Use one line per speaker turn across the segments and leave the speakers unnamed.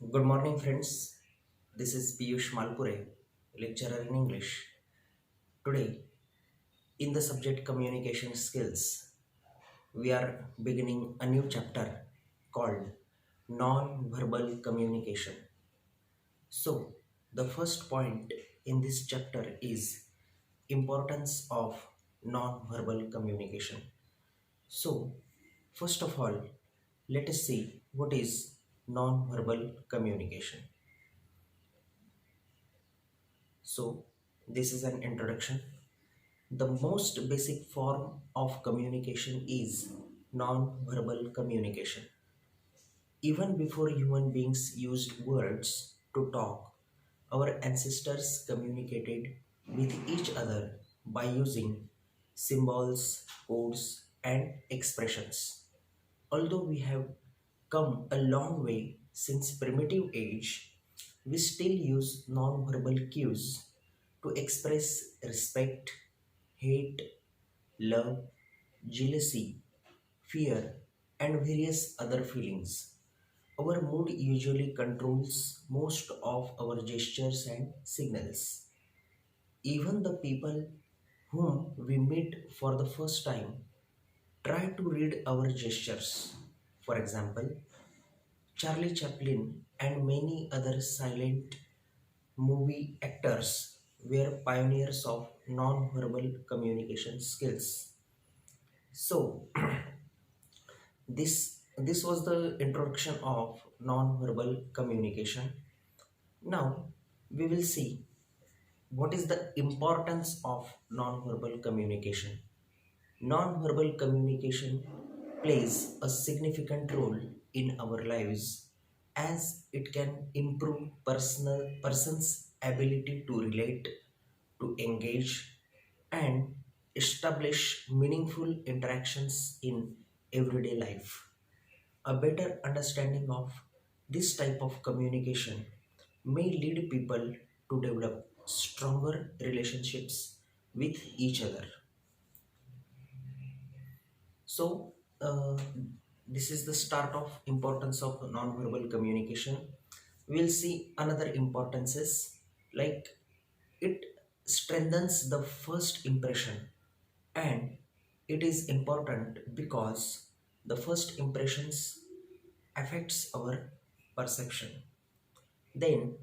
Good morning, friends. This is Piyush Malpure, lecturer in English. Today, in the subject communication skills, we are beginning a new chapter called non-verbal communication. So, the first point in this chapter is importance of non-verbal communication. So, first of all, let us see what is non-verbal communication. So, this is an introduction. The most basic form of communication is non-verbal communication. Even before human beings used words to talk, our ancestors communicated with each other by using symbols, codes, and expressions. Although we have come a long way since primitive age, we still use non-verbal cues to express respect, hate, love, jealousy, fear, and various other feelings. Our mood usually controls most of our gestures and signals. Even the people whom we meet for the first time try to read our gestures. For example, Charlie Chaplin and many other silent movie actors were pioneers of non-verbal communication skills. So, this was the introduction of non-verbal communication. Now we will see what is the importance of non-verbal communication. Non-verbal communication plays a significant role in our lives as it can improve person's ability to relate, to engage, and establish meaningful interactions in everyday life. A better understanding of this type of communication may lead people to develop stronger relationships with each other. So, this is the start of importance of non-verbal communication. We'll see another importances like it strengthens the first impression, and it is important because the first impressions affects our perception. Then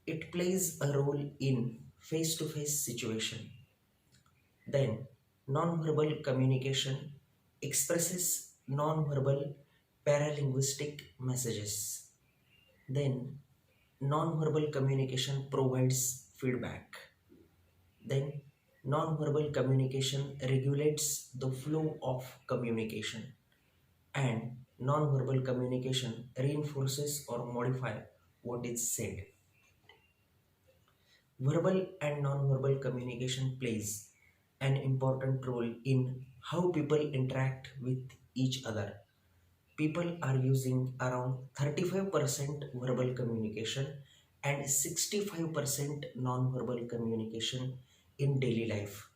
it plays a role in face-to-face situation. Then non-verbal communication expresses non-verbal paralinguistic messages. Then non-verbal communication provides feedback. Then non-verbal communication regulates the flow of communication, and non-verbal communication reinforces or modify what is said. Verbal and non-verbal communication plays an important role in how people interact with each other. People are using around 35% verbal communication and 65% non-verbal communication in daily life.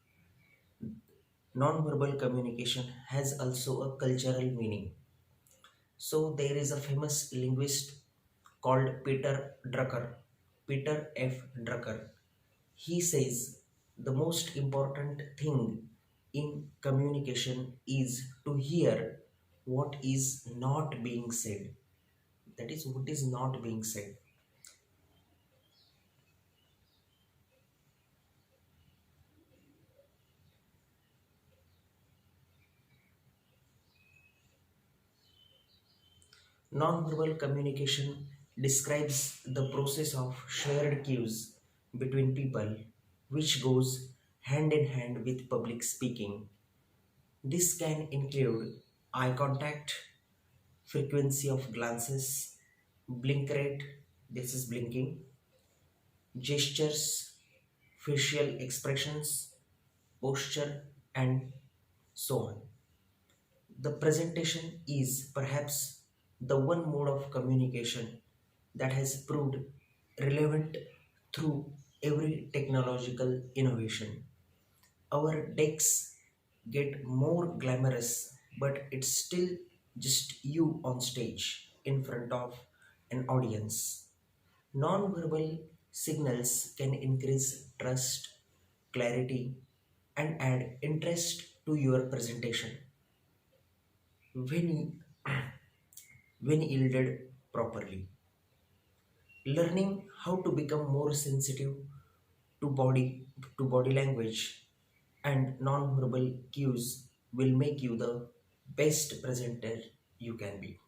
Non-verbal communication has also a cultural meaning. So there is a famous linguist called Peter Drucker, Peter F. Drucker. He says the most important thing in communication is to hear what is not being said. That is, what is not being said. Nonverbal communication describes the process of shared cues between people, which goes hand in hand with public speaking. This can include eye contact, frequency of glances, blink rate, this is blinking, gestures, facial expressions, posture, and so on. The presentation is perhaps the one mode of communication that has proved relevant through every technological innovation. Our decks get more glamorous, but it's still just you on stage in front of an audience. Non-verbal signals can increase trust, clarity, and add interest to your presentation when, when yielded properly. Learning how to become more sensitive to body language and non-verbal cues will make you the best presenter you can be.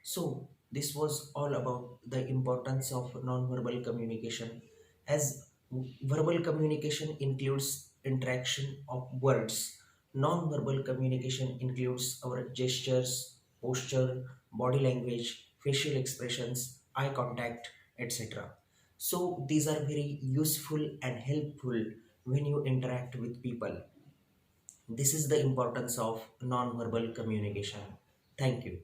So, this was all about the importance of non-verbal communication, as verbal communication includes interaction of words. Non-verbal communication includes our gestures, posture, body language, facial expressions, eye contact, etc. So, these are very useful and helpful when you interact with people. This is the importance of non-verbal communication. Thank you.